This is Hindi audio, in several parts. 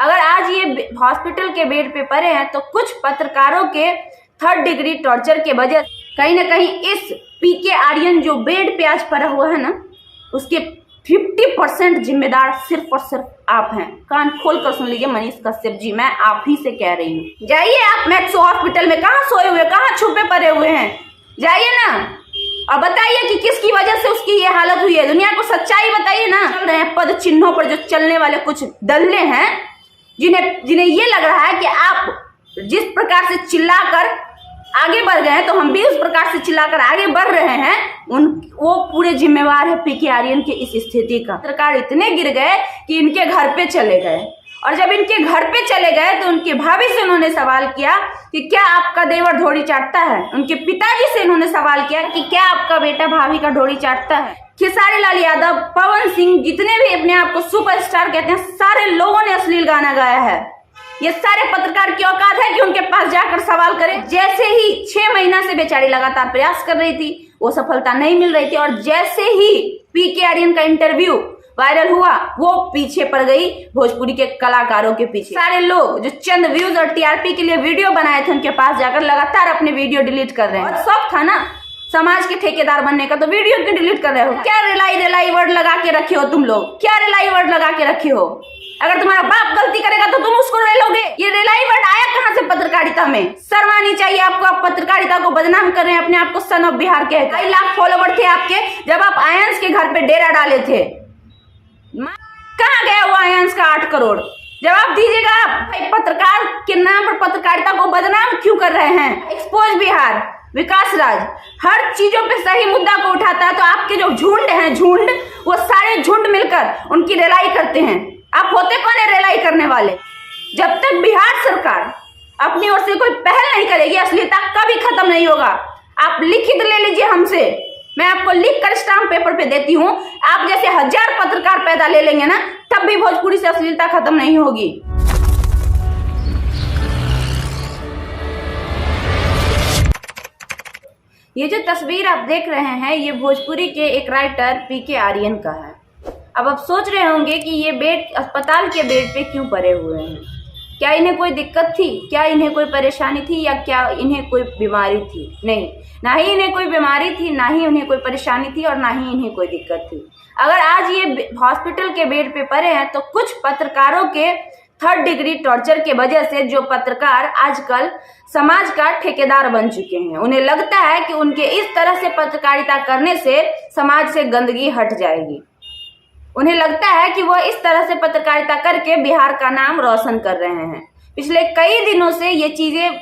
अगर आज ये हॉस्पिटल के बेड पे पड़े हैं तो कुछ पत्रकारों के 3rd डिग्री टॉर्चर के वजह कहीं ना कहीं इस पीके आर्यन जो बेड पे आज पड़ा हुआ है ना, उसके 50% जिम्मेदार सिर्फ और सिर्फ आप हैं। कान खोल कर सुन लीजिए मनीष कश्यप जी, मैं आप ही से कह रही हूँ। जाइए आप मैक्स हॉस्पिटल में, कहाँ सोए हुए, कहाँ छुपे पड़े हुए हैं, जाइए ना और बताइए कि किसकी वजह से उसकी ये हालत हुई है। दुनिया को सच्चाई बताइए ना। चल रहे हैं पद चिन्हों पर जो चलने वाले कुछ दल्ले हैं, जिन्हें ये लग रहा है कि आप जिस प्रकार से चिल्लाकर आगे बढ़ गए हैं तो हम भी उस प्रकार से चिल्लाकर आगे बढ़ रहे हैं। वो पूरे जिम्मेवार है पीके आर्यन के इस स्थिति का। पत्रकार इतने गिर गए कि इनके घर पे चले गए, और जब इनके घर पे चले गए तो उनके भाभी से उन्होंने सवाल किया कि क्या आपका देवर ढोरी चाटता है। उनके पिताजी से उन्होंने सवाल किया कि क्या आपका बेटा भाभी का ढोरी चाटता है। खेसारी लाल यादव, पवन सिंह, जितने भी अपने आप को सुपरस्टार कहते हैं, सारे लोगों ने अश्लील गाना गाया है। ये सारे पत्रकार की औकात है कि उनके पास जाकर सवाल करें। जैसे ही 6 महीना से बेचारी लगातार प्रयास कर रही थी, वो सफलता नहीं मिल रही थी, और जैसे ही पीके आर्यन का इंटरव्यू वायरल हुआ, वो पीछे पड़ गई भोजपुरी के कलाकारों के पीछे। सारे लोग जो चंद व्यूज और टीआरपी के लिए वीडियो बनाए थे, उनके पास जाकर लगातार अपने वीडियो डिलीट कर रहे हैं। और शौक था ना समाज के ठेकेदार बनने का, तो वीडियो क्यों डिलीट कर रहे हो? क्या रिलाई वर्ड लगा के रखे हो तुम लोग? क्या रिलाई वर्ड लगा के रखे हो? अगर तुम्हारा बाप गलती करेगा तो तुम उसको रेलोगे। ये रिलाई वर्ड आया कहां से पत्रकारिता में? शर्म आनी चाहिए आपको। आप पत्रकारिता को बदनाम कर रहे हैं, अपने आप को सन ऑफ बिहार कहकर। 2 लाख फॉलोवर थे आपके जब आप आयंस के घर पे डेरा डाले थे। कहाँ गया वो आयंस का 8 करोड़? जवाब दीजिएगा आप। पत्रकार के नाम पर पत्रकारिता को बदनाम क्यों कर रहे हैं? एक्सपोज बिहार, विकास राज हर चीजों पे सही मुद्दा को उठाता है, तो आपके जो झुंड हैं, वो सारे झुंड मिलकर उनकी रेलाई करते हैं। आप होते कौन है रेलाई करने वाले? जब तक बिहार सरकार अपनी ओर से कोई पहल नहीं करेगी, अश्लीलता कभी खत्म नहीं होगा। आप लिखित ले लीजिए हमसे, मैं आपको लिख कर स्टाम्प पेपर पे देती हूँ। आप जैसे 1000 पत्रकार पैदा ले लेंगे ना, तब भी भोजपुरी से अश्लीलता खत्म नहीं होगी। ये जो तस्वीर आप देख रहे हैं, ये भोजपुरी के एक राइटर पीके आर्यन का है। अब आप सोच रहे होंगे कि ये बेड अस्पताल के बेड पे क्यों पड़े हुए हैं? क्या इन्हें कोई दिक्कत थी? क्या इन्हें कोई परेशानी थी? या क्या इन्हें कोई बीमारी थी? नहीं, ना ही इन्हें कोई बीमारी थी, ना ही उन्हें कोई परेशानी थी, और ना ही इन्हें कोई दिक्कत थी। अगर आज ये हॉस्पिटल के बेड पे पड़े हैं तो कुछ पत्रकारों के 3rd डिग्री टॉर्चर के वजह से, जो पत्रकार आजकल समाज का ठेकेदार बन चुके हैं, उन्हें लगता है कि उनके इस तरह से पत्रकारिता करने से समाज से गंदगी हट जाएगी। उन्हें लगता है कि वह इस तरह से पत्रकारिता करके बिहार का नाम रोशन कर रहे हैं। पिछले कई दिनों से ये चीजें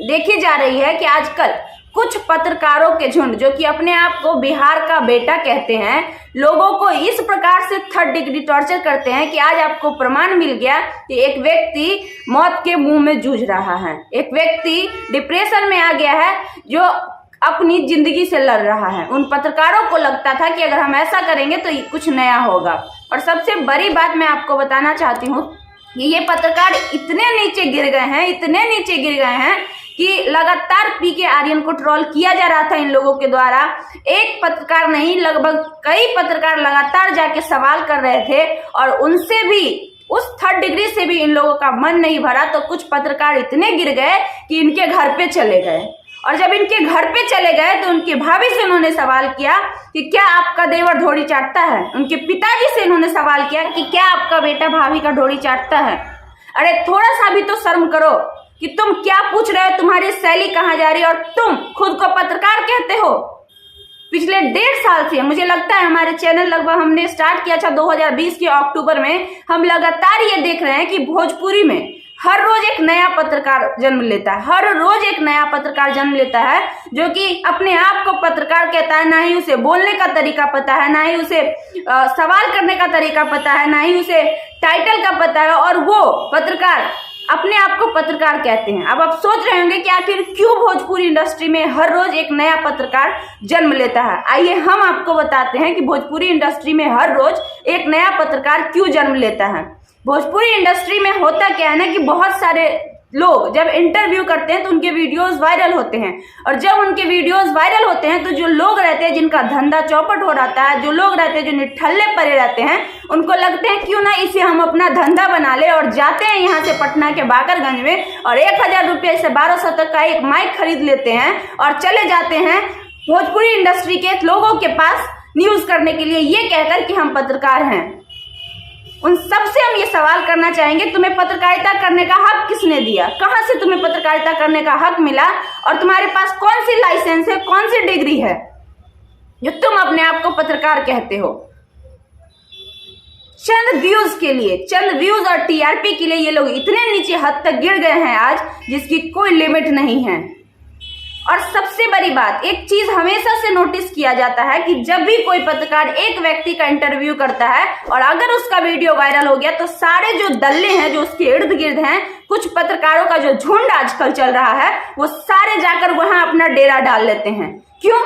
देखी जा रही है कि आजकल कुछ पत्रकारों के झुंड, जो कि अपने आप को बिहार का बेटा कहते हैं, लोगों को इस प्रकार से 3rd डिग्री टॉर्चर करते हैं कि आज आपको प्रमाण मिल गया कि एक व्यक्ति मौत के मुंह में जूझ रहा है, एक व्यक्ति डिप्रेशन में आ गया है, जो अपनी जिंदगी से लड़ रहा है। उन पत्रकारों को लगता था कि अगर हम ऐसा करेंगे तो कुछ नया होगा। और सबसे बड़ी बात मैं आपको बताना चाहती हूँ कि ये पत्रकार इतने नीचे गिर गए हैं कि लगातार पीके आर्यन को ट्रोल किया जा रहा था इन लोगों के द्वारा। एक पत्रकार नहीं, लगभग कई पत्रकार लगातार जाके सवाल कर रहे थे, और उनसे भी, उस 3rd डिग्री से भी इन लोगों का मन नहीं भरा। तो कुछ पत्रकार इतने गिर गए कि इनके घर पे चले गए, और जब इनके घर पे चले गए तो उनके भाभी से उन्होंने सवाल किया कि क्या आपका देवर ढोरी चाटता है। उनके पिताजी से उन्होंने सवाल किया कि क्या आपका बेटा भाभी का ढोरी चाटता है। अरे थोड़ा सा भी तो शर्म करो कि तुम क्या पूछ रहे हो, तुम्हारी शैली कहाँ जा रही है, और तुम खुद को पत्रकार कहते हो। पिछले 1.5 साल से मुझे लगता है हमारे चैनल, लगभग हमने स्टार्ट किया था 2020 के अक्टूबर में, हम लगातार ये देख रहे हैं कि भोजपुरी में हर रोज एक नया पत्रकार जन्म लेता है। हर रोज एक नया पत्रकार जन्म लेता है जो कि अपने आप को पत्रकार कहता है। ना ही उसे बोलने का तरीका पता है, ना ही उसे सवाल करने का तरीका पता है, ना ही उसे टाइटल का पता है, और वो पत्रकार अपने आप को पत्रकार कहते हैं। अब आप सोच रहे होंगे कि आखिर क्यों भोजपुरी इंडस्ट्री में हर रोज एक नया पत्रकार जन्म लेता है। आइए हम आपको बताते हैं कि भोजपुरी इंडस्ट्री में हर रोज एक नया पत्रकार क्यों जन्म लेता है। भोजपुरी इंडस्ट्री में होता क्या है ना कि बहुत सारे लोग जब इंटरव्यू करते हैं तो उनके वीडियोस वायरल होते हैं, और जब उनके वीडियोस वायरल होते हैं तो जो लोग रहते हैं जिनका धंधा चौपट हो रहता है, जो लोग रहते हैं जो निठल्ले पड़े रहते हैं, उनको लगते हैं क्यों ना इसे हम अपना धंधा बना ले, और जाते हैं यहाँ से पटना के बाकरगंज में और 1000 रुपये से 1200 तक का एक माइक खरीद लेते हैं और चले जाते हैं भोजपुरी इंडस्ट्री के लोगों के पास न्यूज करने के लिए, ये कहकर कि हम पत्रकार हैं। उन सबसे हम ये सवाल करना चाहेंगे, तुम्हें पत्रकारिता करने का हक किसने दिया? कहां से तुम्हें पत्रकारिता करने का हक मिला? और तुम्हारे पास कौन सी लाइसेंस है, कौन सी डिग्री है जो तुम अपने आप को पत्रकार कहते हो? चंद व्यूज के लिए, चंद व्यूज और टीआरपी के लिए ये लोग इतने नीचे हद तक गिर गए हैं आज, जिसकी कोई लिमिट नहीं है। और सबसे बड़ी बात, एक चीज हमेशा से नोटिस किया जाता है कि जब भी कोई पत्रकार एक व्यक्ति का इंटरव्यू करता है और अगर उसका वीडियो वायरल हो गया तो सारे जो दल्ले हैं जो उसके इर्द गिर्द हैं, कुछ पत्रकारों का जो झुंड आजकल चल रहा है, वो सारे जाकर वहां अपना डेरा डाल लेते हैं। क्यों?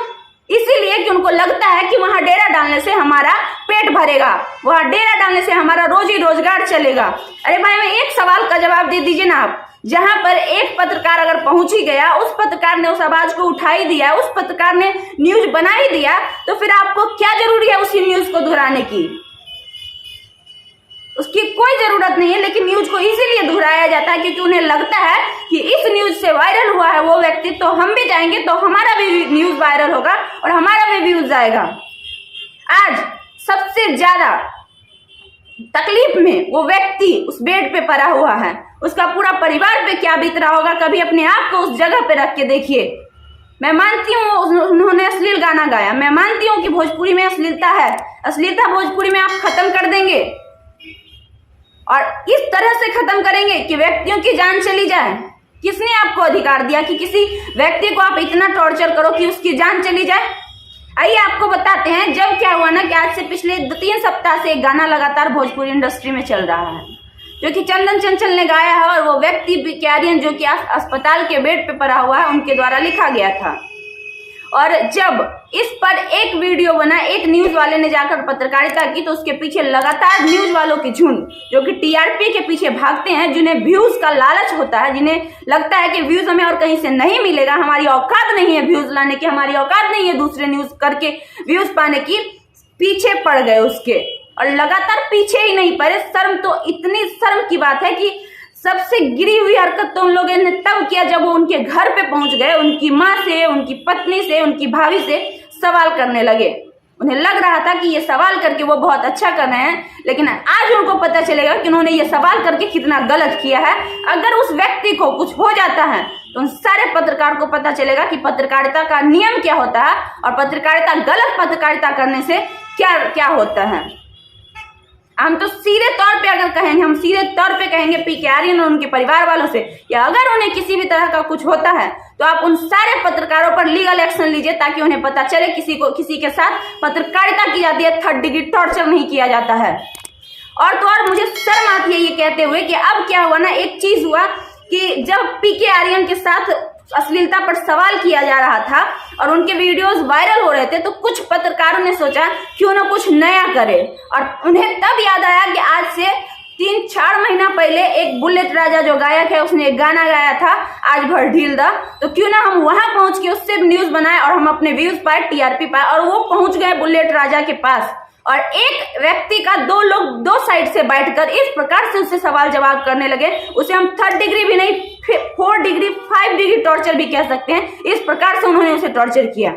इसीलिए कि उनको लगता है कि वहां डेरा डालने से हमारा पेट भरेगा, वहां डेरा डालने से हमारा रोजी रोजगार चलेगा। अरे भाई, मैं एक सवाल का जवाब दे दीजिए ना आप। जहां पर एक पत्रकार अगर पहुंच ही गया, उस पत्रकार ने उस आवाज को उठा ही दिया, उस पत्रकार ने न्यूज बना ही दिया, तो फिर आपको क्या जरूरी है उसी न्यूज को दोहराने की? उसकी कोई जरूरत नहीं है, लेकिन न्यूज को इसीलिए दोहराया जाता है क्योंकि उन्हें लगता है कि इस न्यूज से वायरल हुआ है वो व्यक्ति, तो हम भी जाएंगे तो हमारा भी न्यूज वायरल होगा और हमारा भी व्यूज आएगा। आज सबसे ज्यादा तकलीफ में वो व्यक्ति उस बेड पे पड़ा हुआ है, उसका पूरा परिवार पे क्या बीत रहा होगा, कभी अपने आप को उस जगह पे रख के देखिए। मैं मानती हूँ उन्होंने अश्लील गाना गाया, मैं मानती हूँ कि भोजपुरी में अश्लीलता है, अश्लीलता भोजपुरी में आप खत्म कर देंगे और इस तरह से खत्म करेंगे कि व्यक्तियों की जान चली जाए। किसने आपको अधिकार दिया कि किसी व्यक्ति को आप इतना टॉर्चर करो कि उसकी जान चली जाए? आइए आपको बताते हैं जब क्या हुआ ना कि आज से पिछले 2-3 सप्ताह से एक गाना लगातार भोजपुरी इंडस्ट्री में चल रहा है जो कि चंदन चंचल ने गाया है, और वो व्यक्ति पीके आर्यन जो कि अस्पताल के बेड पे पड़ा हुआ है, उनके द्वारा लिखा गया था। और जब इस पर एक वीडियो बना, एक न्यूज वाले ने जाकर पत्रकारिता की, तो उसके पीछे लगातार न्यूज वालों की झुंड जो कि टीआरपी के पीछे भागते हैं, जिन्हें व्यूज का लालच होता है, जिन्हें लगता है कि व्यूज हमें और कहीं से नहीं मिलेगा, हमारी औकात नहीं है व्यूज लाने की, हमारी औकात नहीं है दूसरे न्यूज करके व्यूज पाने की, पीछे पड़ गए उसके। और लगातार पीछे ही नहीं पड़े, शर्म तो इतनी शर्म की बात है कि सबसे गिरी हुई हरकत तो उन लोगों ने तब किया जब वो उनके घर पे पहुंच गए, उनकी माँ से, उनकी पत्नी से, उनकी भाभी से सवाल करने लगे। उन्हें लग रहा था कि ये सवाल करके वो बहुत अच्छा कर रहे हैं, लेकिन आज उनको पता चलेगा कि उन्होंने ये सवाल करके कितना गलत किया है। अगर उस व्यक्ति को कुछ हो जाता है तो उन सारे पत्रकार को पता चलेगा कि पत्रकारिता का नियम क्या होता है और पत्रकारिता, गलत पत्रकारिता करने से क्या क्या होता है। हम तो सीधे तौर पे अगर कहेंगे, हम सीधे तौर पे कहेंगे पीके आर्यन और उनके परिवार वालों से, या अगर उन्हें किसी भी तरह का कुछ होता है तो आप उन सारे पत्रकारों पर लीगल एक्शन लीजिए, ताकि उन्हें पता चले किसी के साथ पत्रकारिता की जाती है, 3rd डिग्री टॉर्चर नहीं किया जाता है। और तो और मुझे शर्म आती है ये कहते हुए कि अब क्या हुआ ना, एक चीज हुआ कि जब पीके आर्यन के साथ अश्लीलता पर सवाल किया जा रहा था और उनके वीडियोस वायरल हो रहे थे, तो कुछ पत्रकारों ने सोचा क्यों ना कुछ नया करे, और उन्हें तब याद आया कि आज से 3-4 महीना पहले एक बुलेट राजा जो गायक है उसने एक गाना गाया था, आज भर ढील दा, तो क्यों ना हम वहां पहुंच के उससे न्यूज बनाए और हम अपने व्यूज पाए, टीआरपी पाए। और वो पहुंच गए बुलेट राजा के पास और एक व्यक्ति का 2 लोग 2 साइड से बैठकर इस प्रकार से उससे सवाल जवाब करने लगे। उसे हम 3rd डिग्री भी नहीं, 4 डिग्री 5 डिग्री टॉर्चर भी कह सकते हैं। इस प्रकार से उन्होंने उसे टॉर्चर किया।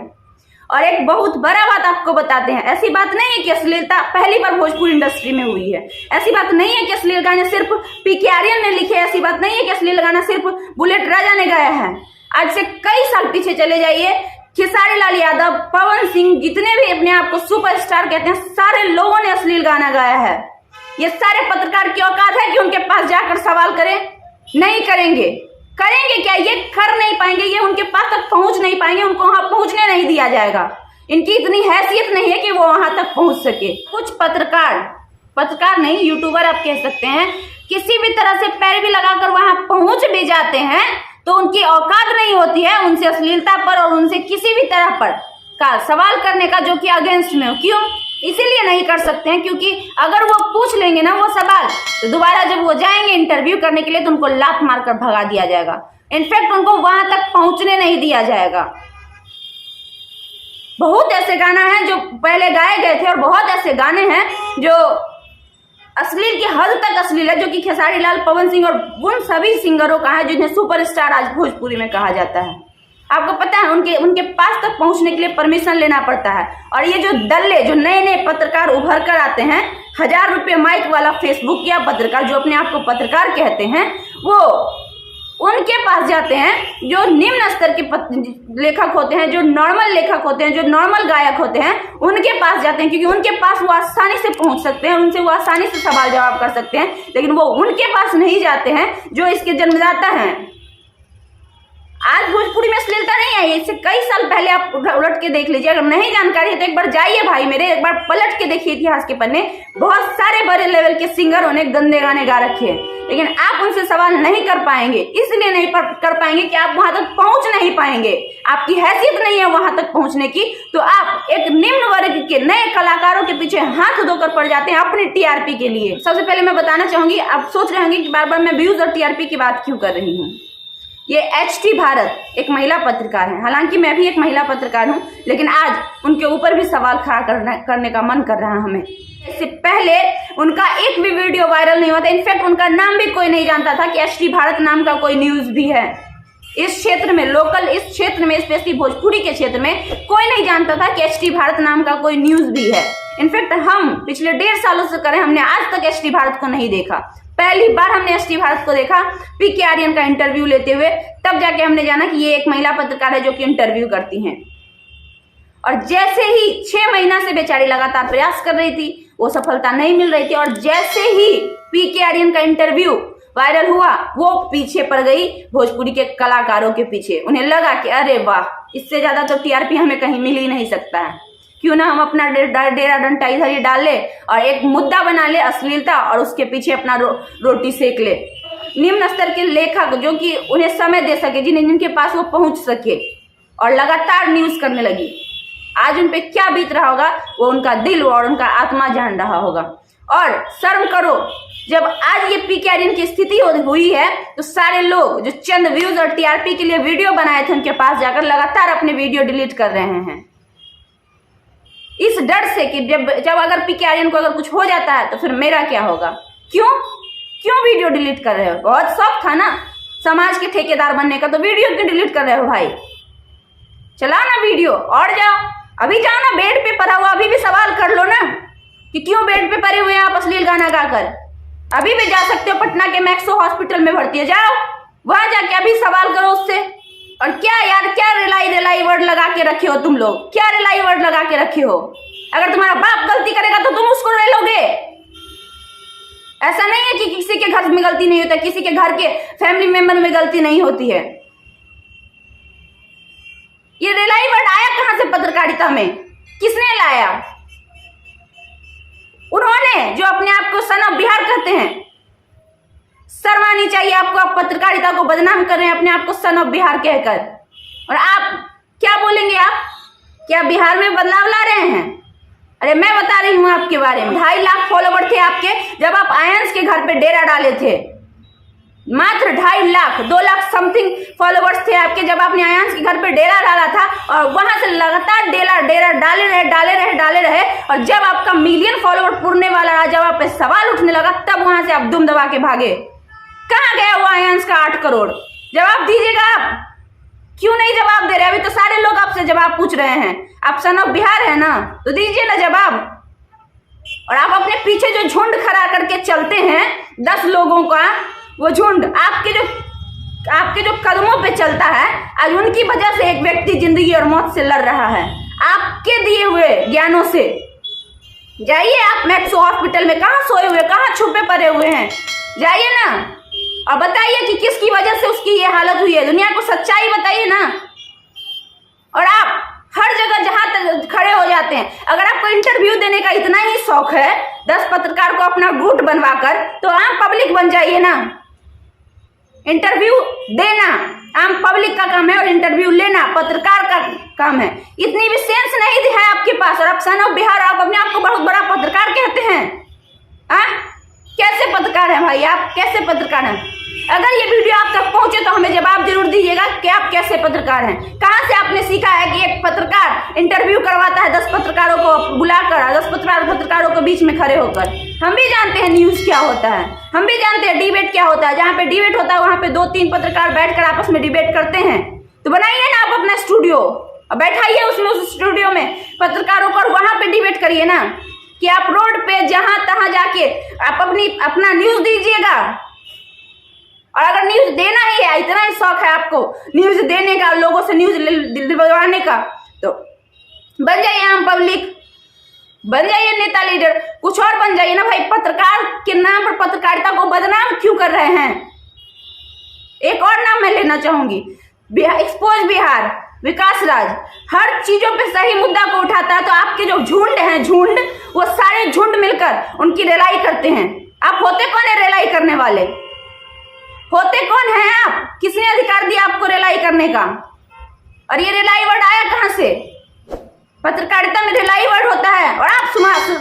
और एक बहुत बड़ा बात आपको बताते हैं, ऐसी बात नहीं है कि अश्लीलता पहली बार भोजपुरी इंडस्ट्री में हुई है, ऐसी बात नहीं है कि अश्लील गाने सिर्फ पीके आर्यन ने लिखे, ऐसी बात नहीं है कि अश्लील गाना सिर्फ बुलेट राजा ने गाया है। आज से कई साल पीछे चले जाइए, खेसारी लाल यादव, पवन सिंह, जितने भी अपने आप को सुपरस्टार कहते हैं, सारे लोगों ने अश्लील गाना गाया है। ये सारे पत्रकार की औकात है कि उनके पास जाकर सवाल करें? नहीं करेंगे। करेंगे क्या? ये कर नहीं पाएंगे, ये उनके पास तक पहुंच नहीं पाएंगे, उनको वहां पहुंचने नहीं दिया जाएगा। इनकी इतनी हैसियत नहीं है कि वो वहां तक पहुंच सके। कुछ पत्रकार नहीं, यूट्यूबर आप कह सकते हैं, किसी भी तरह से पैरवी लगाकर वहां पहुंच भी जाते हैं तो उनकी औकात नहीं होती है उनसे अश्लीलता पर और उनसे किसी भी तरह पर का सवाल करने का जो कि अगेंस्ट में हो। क्यों? इसीलिए नहीं कर सकते हैं क्योंकि अगर वो पूछ लेंगे ना वो सवाल, तो दोबारा जब वो जाएंगे इंटरव्यू करने के लिए तो उनको लात मारकर भगा दिया जाएगा। इनफैक्ट उनको वहां तक पहुंचने नहीं दिया जाएगा। बहुत ऐसे गाना है जो पहले गाए गए थे और बहुत ऐसे गाने हैं जो अश्लील की हद तक अश्लील है, जो कि खेसारी लाल, पवन सिंह और उन सभी सिंगरों का है जिन्हें सुपरस्टार आज भोजपुरी में कहा जाता है। आपको पता है उनके पास तक पहुंचने के लिए परमिशन लेना पड़ता है। और ये जो दल्ले, जो नए नए पत्रकार उभर कर आते हैं, 1000 रुपये माइक वाला फेसबुक या पत्रकार जो अपने आप को पत्रकार कहते हैं, वो उनके पास जाते हैं जो निम्न स्तर के लेखक होते हैं, जो नॉर्मल लेखक होते हैं, जो नॉर्मल गायक होते हैं, उनके पास जाते हैं क्योंकि उनके पास वो आसानी से पहुंच सकते हैं, उनसे वो आसानी से सवाल जवाब कर सकते हैं। लेकिन वो उनके पास नहीं जाते हैं जो इसके जन्मदाता हैं। आज भोजपुरी में अश्लीलता नहीं आई, इससे कई साल पहले आप उलट के देख लीजिए। अगर नहीं जानकारी है तो एक बार जाइए भाई मेरे, एक बार पलट के देखिए इतिहास के पन्ने। बहुत सारे बड़े लेवल के सिंगरों ने गंदे गाने गा रखे हैं, लेकिन आप उनसे सवाल नहीं कर पाएंगे। इसलिए नहीं कर पाएंगे कि आप वहां तक पहुंच नहीं पाएंगे, आपकी हैसियत नहीं है वहां तक पहुंचने की। तो आप एक निम्न वर्ग के नए कलाकारों के पीछे हाथ धोकर पड़ जाते हैं अपनी टीआरपी के लिए। सबसे पहले मैं बताना चाहूंगी, आप सोच रहे होंगे कि बार बार मैं व्यूज और टीआरपी की बात क्यों कर रही हूँ। ये HT भारत एक महिला पत्रकार है, हालांकि मैं भी एक महिला पत्रकार हूं, लेकिन आज उनके ऊपर भी सवाल खड़ा करने का मन कर रहा है हमें। इससे पहले उनका एक भी वीडियो वायरल नहीं हुआ था, इनफैक्ट उनका नाम भी कोई नहीं जानता था कि HT भारत नाम का कोई न्यूज भी है। इस क्षेत्र में, लोकल इस क्षेत्र में, स्पेशली भोजपुरी के क्षेत्र में कोई नहीं जानता था कि HT भारत नाम का कोई न्यूज भी है। इनफैक्ट हम पिछले 1.5 सालों से करें, हमने आज तक HT भारत को नहीं देखा। पहली बार हमने HT भारत को देखा PK आर्यन का इंटरव्यू लेते हुए, तब जाके हमने जाना कि ये एक महिला पत्रकार है जो कि इंटरव्यू करती हैं। और जैसे ही 6 महीना से बेचारी लगातार प्रयास कर रही थी, वो सफलता नहीं मिल रही थी, और जैसे ही PK आर्यन का इंटरव्यू वायरल हुआ, वो पीछे पड़ गई भोजपुरी के कलाकारों के पीछे। उन्हें लगा कि अरे वाह, इससे ज्यादा तो TRP हमें कहीं मिल ही नहीं सकता है, क्यों ना हम अपना डेरा डंडा इधर ही डाल ले और एक मुद्दा बना ले अश्लीलता, और उसके पीछे अपना रोटी सेक ले। निम्न स्तर के लेखक जो कि उन्हें समय दे सके, जिनके पास वो पहुंच सके, और लगातार न्यूज करने लगी। आज उन पे क्या बीत रहा होगा वो उनका दिल और उनका आत्मा जान रहा होगा। और शर्म करो, जब आज ये PK आर्यन की स्थिति हुई है तो सारे लोग जो चंद व्यूज और TRP के लिए वीडियो बनाए थे उनके पास जाकर लगातार अपने वीडियो डिलीट कर रहे हैं, इस डर से कि जब अगर PK आर्यन को अगर कुछ हो जाता है तो फिर मेरा क्या होगा। क्यों वीडियो डिलीट कर रहे हो? बहुत शौक था ना समाज के ठेकेदार बनने का, तो वीडियो क्यों डिलीट कर रहे हो भाई? चलाओ ना वीडियो और जाओ, अभी जाओ ना, बेड पे पड़ा हुआ अभी भी सवाल कर लो ना कि क्यों बेड पे पड़े हुए हैं आप अश्लील गाना गाकर। अभी भी जा सकते हो, पटना के मैक्सो हॉस्पिटल में भर्ती है, जाओ वहां जाके अभी सवाल करो उससे। और क्या यार, क्या रिलाई वर्ड लगा के रखे हो तुम लोग, क्या रिलाई वर्ड लगा के रखे हो? अगर तुम्हारा बाप गलती करेगा तो तुम उसको ले लोगे। ऐसा नहीं है कि किसी के घर में गलती नहीं होता, किसी के घर के फैमिली मेंबर में गलती नहीं होती है। ये रिलाई वर्ड आया कहां से पत्रकारिता में? किसने लाया? उन्होंने जो अपने आप को सन ऑफ बिहार कहते हैं। शर्म आनी चाहिए आपको, आप पत्रकारिता को बदनाम कर रहे हैं अपने आप को सन ऑफ बिहार कहकर। और आप क्या बोलेंगे? आप क्या बिहार में बदलाव ला रहे हैं? अरे मैं बता रही हूं आपके बारे में, 2.5 लाख फॉलोवर थे आपके जब आप आयंस के घर पे डेरा डाले थे। मात्र 2.5 लाख, 2 लाख समथिंग फॉलोवर्स थे आपके जब आपने आयंस के घर पे डेरा डाला था, और वहां से लगातार डेरा डाले रहे। और जब आपका मिलियन फॉलोवर पुरने वाला रहा, जब आप पे सवाल उठने लगा, तब वहां से आप दुम दबा के भागे। कहां गया वो आयंस का 8 करोड़? जवाब दीजिएगा आप, क्यों नहीं जवाब दे रहे? अभी तो सारे लोग आपसे जवाब पूछ रहे हैं। आप सन ऑफ बिहार है ना, तो दीजिए ना जवाब। और आप अपने पीछे जो झुंड खड़ा करके चलते हैं 10 लोगों का, वो झुंड आपके जो कदमों पे चलता है, आज उनकी वजह से एक व्यक्ति जिंदगी और मौत से लड़ रहा है, आपके दिए हुए ज्ञानों से। जाइए आप मैक्सो हॉस्पिटल में, कहां सोए हुए, कहां छुपे पड़े हुए हैं, जाइए ना और बताइए कि किसकी वजह से उसकी ये हालत हुई है। दुनिया को सच्चाई बताइए ना। और आप हर जगह जहां तक खड़े हो जाते हैं। अगर आपको इंटरव्यू देने का इतना ही शौक है, 10 पत्रकार को अपना गुट बनवाकर, तो आप पब्लिक बन जाइए ना, इंटरव्यू देना। आम पब्लिक का काम है और इंटरव्यू लेना पत्रकार का काम है। इतनी भी सेंस नहीं है आपके पास और आप सन ऑफ बिहार, आप अपने आप को बहुत बड़ा पत्रकार कहते हैं। कैसे पत्रकार हैं भाई आप, कैसे पत्रकार हैं? अगर ये वीडियो आप तक पहुंचे तो हमें जवाब जरूर दीजिएगा कि आप कैसे पत्रकार हैं। कहां से आपने सीखा है कि एक पत्रकार इंटरव्यू करवाता है 10 पत्रकारों को बुलाकर, 10 पत्रकारों के बीच में खड़े होकर? हम भी जानते हैं न्यूज क्या होता है, हम भी जानते हैं डिबेट क्या होता है। जहां पे डिबेट होता है वहां पे 2-3 पत्रकार बैठकर आपस में डिबेट करते हैं। तो बनाइए ना आप अपना स्टूडियो और बैठाइए उसमें, उस स्टूडियो में पत्रकारों को, और वहां पे डिबेट करिए ना कि आप रोड पे जहां तहां जाके आप अपना न्यूज दीजिएगा। और अगर न्यूज देना ही है, इतना ही शौक है आपको न्यूज देने का, लोगों से न्यूज दिलवाने का, तो बन जाइए आम पब्लिक, बन जाइए नेता लीडर, कुछ और बन जाइए ना भाई। पत्रकार के नाम पर पत्रकारिता को बदनाम क्यों कर रहे हैं? एक और नाम मैं लेना चाहूंगी, एक्सपोज बिहार, विकास राज हर चीजों पे सही मुद्दा को उठाता है। तो आपके जो झुंड हैं, झुंड, वो सारे झुंड मिलकर उनकी रेलाई करते हैं। आप होते कौन है रेलाई करने वाले? होते कौन हैं आप? किसने अधिकार दिया आपको रेलाई करने का? और ये रेलाई वर्ड आया कहां से? पत्रकारिता में रेलाई वर्ड होता है और आप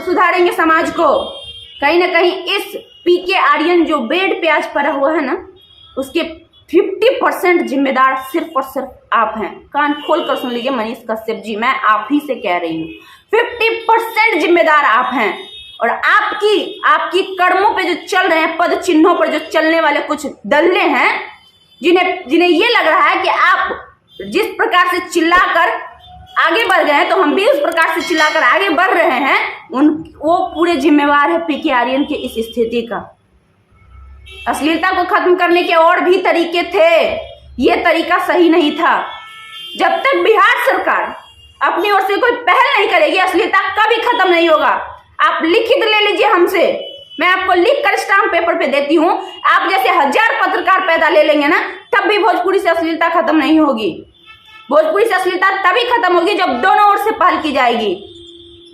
सुधारेंगे समाज को। कहीं ना कहीं इस पीके आर्यन जो बेड पे आज पड़ा हुआ है ना, उसके 50% जिम्मेदार सिर्फ और सिर्फ आप हैं। कान खोल कर सुन लीजिए मनीष कश्यप जी, मैं आप ही से कह रही हूँ, 50% जिम्मेदार आप हैं। और आपकी कर्मों पे जो चल रहे हैं, पद चिन्हों पर जो चलने वाले कुछ दल्ले हैं, जिन्हें ये लग रहा है कि आप जिस प्रकार से चिल्लाकर आगे बढ़ गए हैं तो हम भी उस प्रकार से चिल्लाकर आगे बढ़ रहे हैं, वो पूरे जिम्मेवार है पीके आर्यन के इस स्थिति का। अश्लीलता को खत्म करने के और भी तरीके थे, ये तरीका सही नहीं था। जब तक बिहार सरकार अपनी ओर से कोई पहल नहीं करेगी, अश्लीलता कभी खत्म नहीं होगा। आप लिखित ले लीजिए हमसे, मैं आपको लिख कर स्टाम्प पेपर पे देती हूँ। आप जैसे 1000 पत्रकार पैदा ले लेंगे ना, तब भी भोजपुरी से अश्लीलता खत्म नहीं होगी। भोजपुरी से अश्लीलता तभी खत्म होगी जब दोनों ओर से पहल की जाएगी।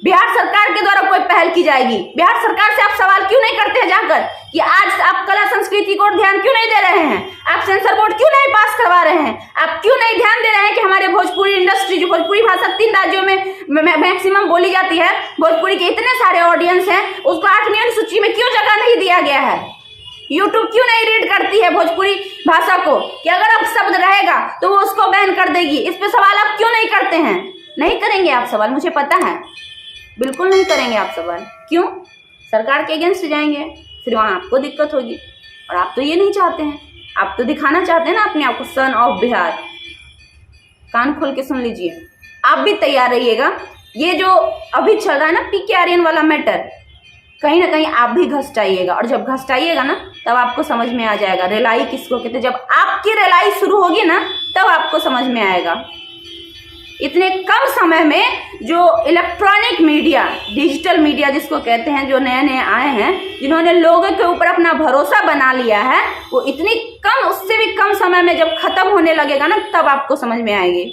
बिहार सरकार के द्वारा कोई पहल की जाएगी। बिहार सरकार से आप सवाल क्यों नहीं करते हैं जाकर कि आज आप कला संस्कृति को ध्यान क्यों नहीं दे रहे हैं? आप सेंसर बोर्ड क्यों नहीं पास करवा रहे हैं? आप क्यों नहीं ध्यान दे रहे हैं कि हमारे भोजपुरी इंडस्ट्री, जो भोजपुरी भाषा 3 राज्यों में मैक्सिमम बोली जाती है, भोजपुरी के इतने सारे ऑडियंस हैं, उसको 8वीं अनुसूची में क्यों जगह नहीं दिया गया है? यूट्यूब क्यों नहीं रीड करती है भोजपुरी भाषा को कि अगर अब शब्द रहेगा तो वो उसको बैन कर देगी? इस पे सवाल आप क्यों नहीं करते हैं? नहीं करेंगे आप सवाल, मुझे पता है, बिल्कुल नहीं करेंगे आप सवाल। क्यों? सरकार के अगेंस्ट जाएंगे, फिर वहां आपको दिक्कत होगी। और आप तो ये नहीं चाहते हैं, आप तो दिखाना चाहते हैं ना अपने आप को सन ऑफ बिहार। कान खोल के सुन लीजिए, आप भी तैयार रहिएगा। ये जो अभी चल रहा है ना पीके आर्यन वाला मैटर, कहीं ना कहीं आप भी घसटाइएगा। और जब घसटाइएगा ना, तब आपको समझ में आ जाएगा रेलाई किसको कहते हैं। जब आपकी रेलाई शुरू होगी ना, तब आपको समझ में आएगा। इतने कम समय में जो इलेक्ट्रॉनिक मीडिया, डिजिटल मीडिया जिसको कहते हैं, जो नए नए आए हैं, जिन्होंने लोगों के ऊपर अपना भरोसा बना लिया है, वो इतनी कम, उससे भी कम समय में जब खत्म होने लगेगा ना, तब आपको समझ में आएगी।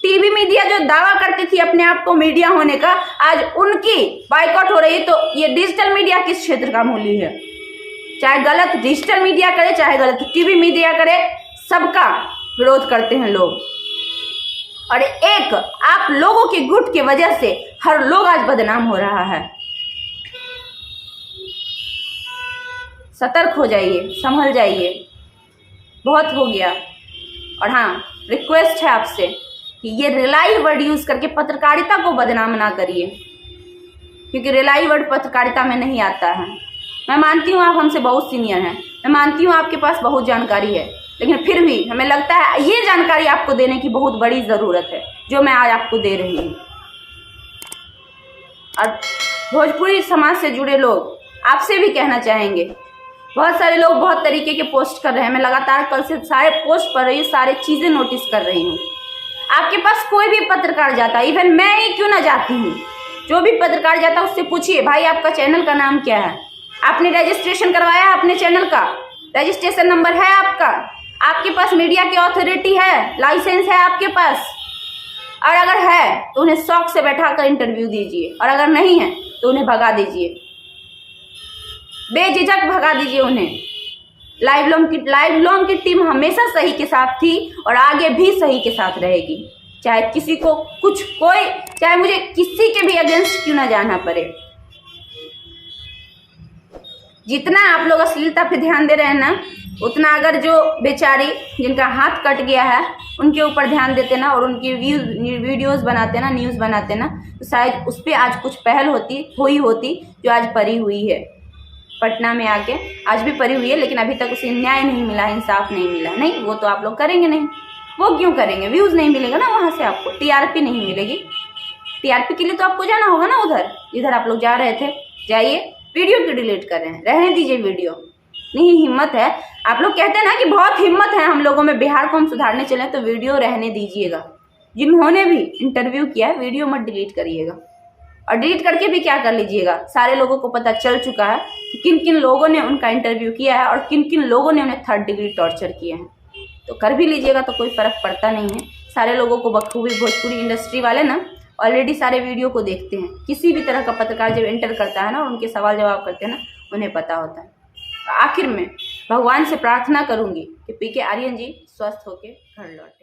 टीवी मीडिया जो दावा करती थी अपने आप को मीडिया होने का, आज उनकी बाइकआउट हो रही है। तो ये डिजिटल मीडिया किस क्षेत्र का मूल्य है? चाहे गलत डिजिटल मीडिया करे, चाहे गलत टीवी मीडिया करे, सबका विरोध करते हैं लोग। और एक आप लोगों की गुट की वजह से हर लोग आज बदनाम हो रहा है। सतर्क हो जाइए, संभल जाइए, बहुत हो गया। और हाँ, रिक्वेस्ट है आपसे कि ये रिलाई वर्ड यूज करके पत्रकारिता को बदनाम ना करिए, क्योंकि रिलाई वर्ड पत्रकारिता में नहीं आता है। मैं मानती हूँ आप हमसे बहुत सीनियर हैं, मैं मानती हूँ आपके पास बहुत जानकारी है, लेकिन फिर भी हमें लगता है ये जानकारी आपको देने की बहुत बड़ी ज़रूरत है, जो मैं आज आपको दे रही हूँ। और भोजपुरी समाज से जुड़े लोग आपसे भी कहना चाहेंगे, बहुत सारे लोग बहुत तरीके के पोस्ट कर रहे हैं। मैं लगातार कल से सारे पोस्ट पढ़ रही हूँ, सारे चीज़ें नोटिस कर रही हूँ। आपके पास कोई भी पत्रकार जाता है, इवन मैं ही क्यों ना जाती हूँ, जो भी पत्रकार जाता है उससे पूछिए, भाई आपका चैनल का नाम क्या है? आपने रजिस्ट्रेशन करवाया है अपने चैनल का? रजिस्ट्रेशन नंबर है आपका? आपके पास मीडिया की अथॉरिटी है, लाइसेंस है आपके पास? और अगर है तो उन्हें शौक से बैठाकर इंटरव्यू दीजिए, और अगर नहीं है तो उन्हें भगा दीजिए, बेझिझक भगा दीजिए उन्हें। लाइव लॉन्ग की टीम हमेशा सही के साथ थी और आगे भी सही के साथ रहेगी, चाहे किसी को चाहे मुझे किसी के भी अगेंस्ट क्यों ना जाना पड़े। जितना आप लोग अश्लीलता पे ध्यान दे रहे हैं ना, उतना अगर जो बेचारी जिनका हाथ कट गया है उनके ऊपर ध्यान देते ना और उनकी वीडियोस बनाते ना, न्यूज़ बनाते ना, तो शायद उस पर आज कुछ पहल हुई होती जो आज परी हुई है। पटना में आके आज भी परी हुई है, लेकिन अभी तक उसे न्याय नहीं मिला, इंसाफ नहीं मिला। नहीं, वो तो आप लोग करेंगे नहीं। वो क्यों करेंगे? व्यूज़ नहीं मिलेगा ना वहाँ से, आपको टीआरपी नहीं मिलेगी। टीआरपी के लिए तो आपको जाना होगा ना उधर, जिधर आप लोग जा रहे थे। जाइए, वीडियो क्यों डिलीट कर रहे हैं? रहने दीजिए वीडियो। नहीं हिम्मत है, आप लोग कहते हैं ना कि बहुत हिम्मत है हम लोगों में, बिहार को हम सुधारने चले, तो वीडियो रहने दीजिएगा। जिन्होंने भी इंटरव्यू किया है वीडियो मत डिलीट करिएगा। और डिलीट करके भी क्या कर लीजिएगा, सारे लोगों को पता चल चुका है कि किन किन लोगों ने उनका इंटरव्यू किया है और किन किन लोगों ने उन्हें 3rd डिग्री टॉर्चर किया है। तो कर भी लीजिएगा, तो कोई फर्क पड़ता नहीं है। सारे लोगों को बखूबी भोजपुरी इंडस्ट्री वाले ना ऑलरेडी सारे वीडियो को देखते हैं। किसी भी तरह का पत्रकार जब एंटर करता है ना और उनके सवाल जवाब करते हैं ना, उन्हें पता होता है। तो आखिर में भगवान से प्रार्थना करूंगी कि पीके आर्यन जी स्वस्थ होकर घर लौट।